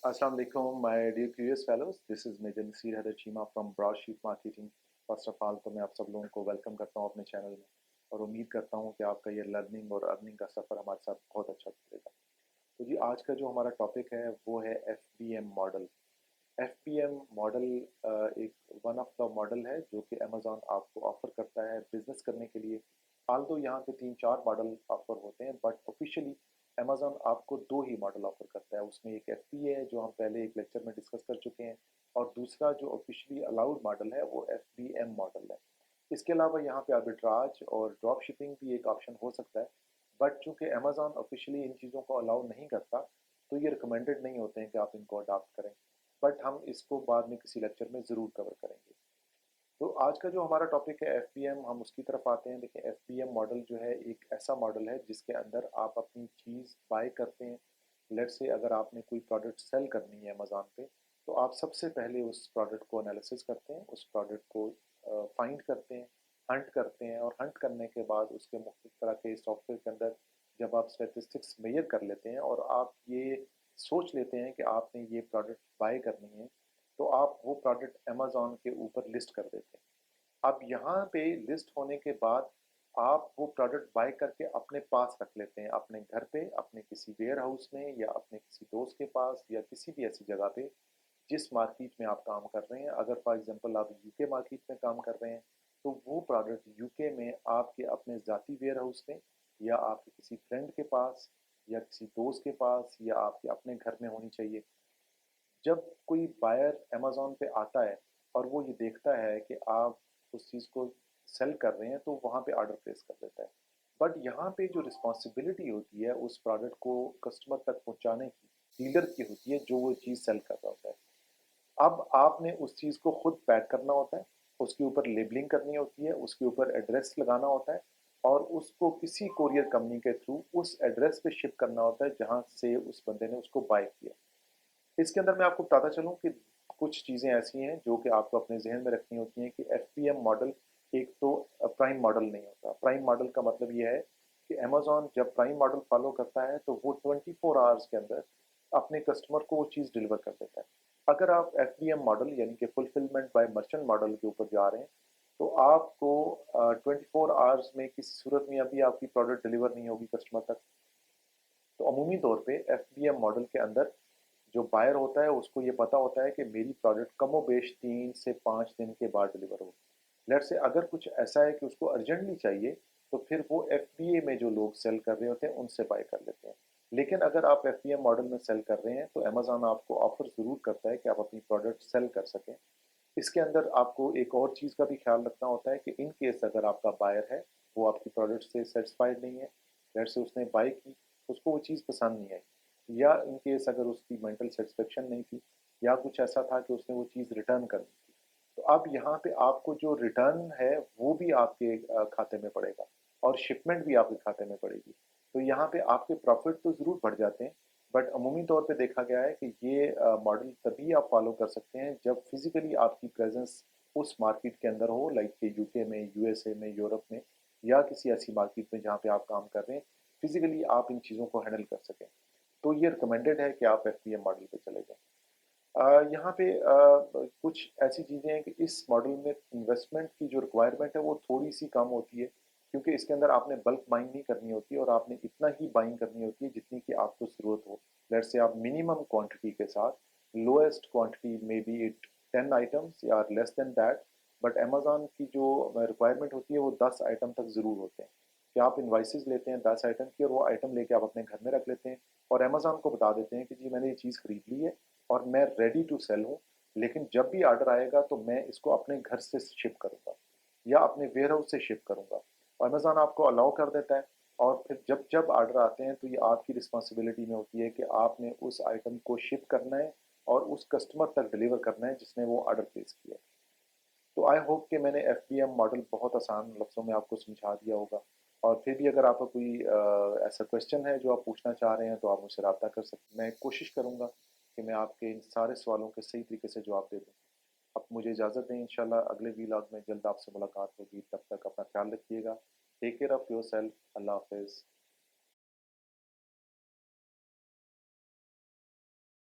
Assalamu alaikum, my dear curious fellows. This is Major Nasir Haider Cheema from Broadsheet Marketing. First of all तो मैं आप सब लोगों को वेलकम करता हूँ अपने चैनल में और उम्मीद करता हूँ कि आपका ये लर्निंग और अर्निंग का सफ़र हमारे साथ बहुत अच्छा चलेगा। तो जी आज का जो हमारा टॉपिक है वो है FBM मॉडल। FBM मॉडल एक वन ऑफ द मॉडल है जो कि अमेज़ॉन आपको ऑफ़र करता है बिज़नेस करने के लिए। हाल तो यहाँ पे 3-4 मॉडल ऑफ़र होते हैं बट ऑफिशियली अमेज़ॉन आपको 2 ही मॉडल ऑफ़र करता है। उसमें एक FBA है जो हम पहले एक लेक्चर में डिस्कस कर चुके हैं और दूसरा जो ऑफिशियली अलाउड मॉडल है वो FBM मॉडल है। इसके अलावा यहाँ पे आर्बिट्राज और ड्रॉप शिपिंग भी एक ऑप्शन हो सकता है बट चूँकि अमेज़ॉन ऑफिशियली इन चीज़ों को अलाउ नहीं करता तो ये रिकमेंडेड नहीं होते हैं कि आप इनको अडॉप्ट करें। बट हम इसको बाद में किसी लेक्चर में ज़रूर कवर करेंगे। तो आज का जो हमारा टॉपिक है FBM, हम उसकी तरफ आते हैं। देखिए FBM मॉडल जो है एक ऐसा मॉडल है जिसके अंदर आप अपनी चीज़ बाय करते हैं। लेट्स से अगर आपने कोई प्रोडक्ट सेल करनी है अमेज़ॉन पे तो आप सबसे पहले उस प्रोडक्ट को एनालिसिस करते हैं, उस प्रोडक्ट को फाइंड करते हैं, हंट करते हैं और हंट करने के बाद उसके मुख्तलिफ तरह के सॉफ्टवेयर के अंदर जब आप स्टैटिस्टिक्स मेजर कर लेते हैं और आप ये सोच लेते हैं कि आपने ये प्रोडक्ट बाय करनी है तो आप वो प्रोडक्ट अमेज़ॉन के ऊपर लिस्ट कर देते हैं। अब यहाँ पे लिस्ट होने के बाद आप वो प्रोडक्ट बाय करके अपने पास रख लेते हैं, अपने घर पे, अपने किसी वेयर हाउस में या अपने किसी दोस्त के पास या किसी भी ऐसी जगह पे जिस मार्केट में आप काम कर रहे हैं। अगर फॉर एग्जांपल आप यूके मार्केट में काम कर रहे हैं तो वो प्रोडक्ट यूके में आपके अपने ज़ाती वेयर हाउस में या आपके किसी फ्रेंड के पास या किसी दोस्त के पास या आपके अपने घर में होनी चाहिए। जब कोई बायर अमेज़न पे आता है और वो ये देखता है कि आप उस चीज़ को सेल कर रहे हैं तो वहाँ पे ऑर्डर प्लेस कर देता है। बट यहाँ पे जो रिस्पॉन्सिबिलिटी होती है उस प्रोडक्ट को कस्टमर तक पहुँचाने की डीलर की होती है जो वो चीज़ सेल कर रहा होता है। अब आपने उस चीज़ को खुद पैक करना होता है, उसके ऊपर लेबलिंग करनी होती है, उसके ऊपर एड्रेस लगाना होता है और उसको किसी कोरियर कंपनी के थ्रू उस एड्रेस पे शिप करना होता है जहाँ से उस बंदे ने उसको बाय किया। इसके अंदर मैं आपको बताता चलूँ कि कुछ चीज़ें ऐसी हैं जो कि आपको अपने ज़हन में रखनी होती हैं कि FPM मॉडल एक तो प्राइम मॉडल नहीं होता। प्राइम मॉडल का मतलब ये है कि अमेज़न जब प्राइम मॉडल फ़ॉलो करता है तो वो 24 आवर्स के अंदर अपने कस्टमर को वो चीज़ डिलीवर कर देता है। अगर आप FBM मॉडल यानी कि फुलफिलमेंट बाय मर्चेंट मॉडल के ऊपर जा रहे हैं तो आपको 24 आवर्स में किसी सूरत में अभी आपकी प्रोडक्ट डिलीवर नहीं होगी कस्टमर तक। तो अमूमी तौर पे FBM मॉडल के अंदर जो बायर होता है उसको ये पता होता है कि मेरी प्रोडक्ट कमोबेश 3 से 5 दिन के बाद डिलीवर होगी। लेट्स से अगर कुछ ऐसा है कि उसको अर्जेंटली चाहिए तो फिर वो FBA में जो लोग सेल कर रहे होते हैं उनसे बाय कर लेते हैं। लेकिन अगर आप FBM मॉडल में सेल कर रहे हैं तो अमेज़न आपको ऑफर ज़रूर करता है कि आप अपनी प्रोडक्ट सेल कर सकें। इसके अंदर आपको एक और चीज़ का भी ख्याल रखना होता है कि इन केस अगर आपका बायर है वो आपकी प्रोडक्ट से सेटिस्फाइड नहीं है, लेट्स से उसने बाय की, उसको वो चीज़ पसंद नहीं आई या इन केस अगर उसकी मेंटल सेटिस्फेक्शन नहीं थी या कुछ ऐसा था कि उसने वो चीज़ रिटर्न कर दी थी, तो अब यहाँ पे आपको जो रिटर्न है वो भी आपके खाते में पड़ेगा और शिपमेंट भी आपके खाते में पड़ेगी। तो यहाँ पे आपके प्रॉफिट तो ज़रूर बढ़ जाते हैं बट अमूमी तौर पे देखा गया है कि ये मॉडल तभी आप फॉलो कर सकते हैं जब फिजिकली आपकी प्रेजेंस उस मार्केट के अंदर हो, लाइक कि यूके में, यूएसए में, यूरोप में या किसी ऐसी मार्केट में जहाँ पे आप काम कर रहे हैं, फिजिकली आप इन चीज़ों को हैंडल कर सकें। तो ये रिकमेंडेड है कि आप FPM मॉडल पे चले जाएं। यहाँ पे कुछ ऐसी चीज़ें हैं कि इस मॉडल में इन्वेस्टमेंट की जो रिक्वायरमेंट है वो थोड़ी सी कम होती है क्योंकि इसके अंदर आपने बल्क बाइंग नहीं करनी होती और आपने इतना ही बाइंग करनी होती है जितनी की आपको ज़रूरत हो। लेट्स से आप मिनिमम क्वांटिटी के साथ lowest quantity may be it 10 items या less than that, but Amazon की जो रिक्वायरमेंट होती है वो 10 आइटम तक ज़रूर होते हैं कि आप इनवाइसेस लेते हैं 10 आइटम की और वो आइटम लेके आप अपने घर में रख लेते हैं और अमेज़न को बता देते हैं कि जी मैंने ये चीज़ खरीद ली है और मैं रेडी टू सेल हूँ, लेकिन जब भी ऑर्डर आएगा तो मैं इसको अपने घर से शिप करूँगा या अपने वेयर हाउस से शिप करूँगा। अमेज़न आपको अलाउ कर देता है और फिर जब जब ऑर्डर आते हैं तो ये आपकी रिस्पॉन्सिबिलिटी में होती है कि आपने उस आइटम को शिप करना है और उस कस्टमर तक डिलीवर करना है जिसने वो ऑर्डर प्लेस किया है। तो आई होप कि मैंने FPM मॉडल बहुत आसान लफ्ज़ों में आपको समझा दिया होगा और फिर भी अगर आपका कोई ऐसा क्वेश्चन है जो आप पूछना चाह रहे हैं तो आप मुझसे रब्ता कर सकते हैं। मैं कोशिश करूँगा कि मैं आपके इन सारे सवालों के सही तरीके से जवाब दे दूँ। अब मुझे इजाज़त दें, इंशाल्लाह अगले व्लॉग में जल्द आपसे मुलाकात होगी। तब तक अपना ख्याल रखिएगा। Take care of yourself. Allah हाफ़िज़।